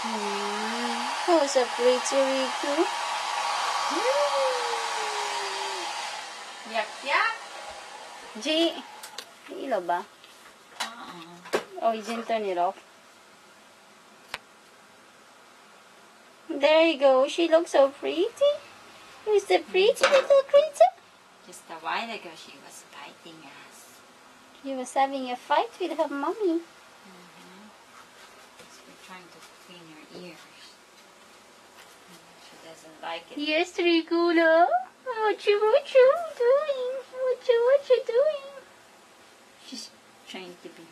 Oh, so pretty, Riku. Yak, yak. G, ilaw ba? Oh, you didn't turn it off. There you go. She looks so pretty. Who's the pretty little creature? Just a while ago, she was fighting us. She was having a fight with her mommy. So we're trying to clean her ears. She doesn't like it. Yes, Rigula. What you doing? What you doing? She's trying to be.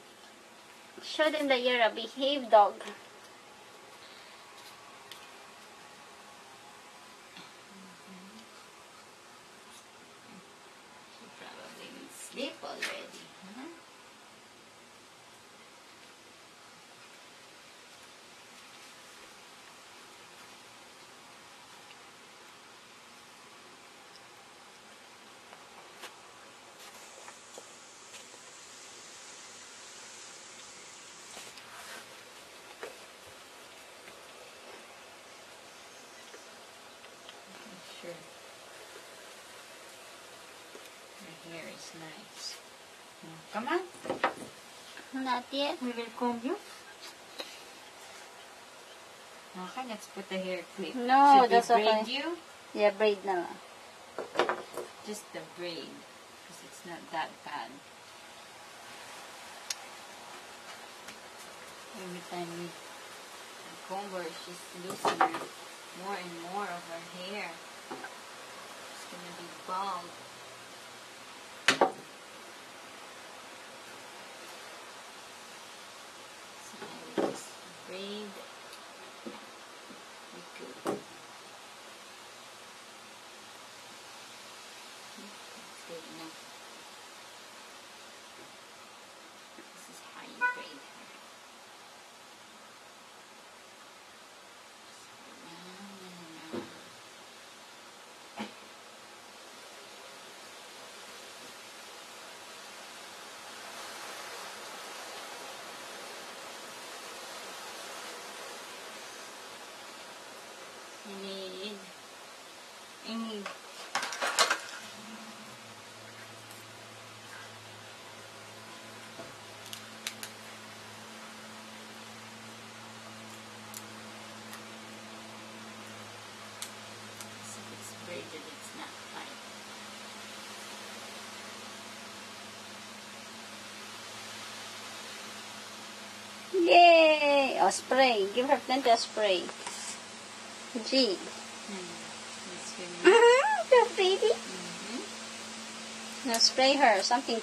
Show them that you're a behaved dog. She probably needs sleep already. Huh? Sure. Her hair is nice. Come on. Not yet. We will comb you. Okay, let's put the hair clip. No, Should that's we braid okay. you? Yeah, braid na lang. Just the braid. Because it's not that bad. Every time we comb her, she's losing more and more of her hair. It's gonna be bald. So I will just braid. We could. That's good enough. This is how you braid her. Just round and round. I need so if it's braided, it's not tight. Yay! Oh, spray. Give her plenty of spray. G. That's really nice. So pretty. Now spray her something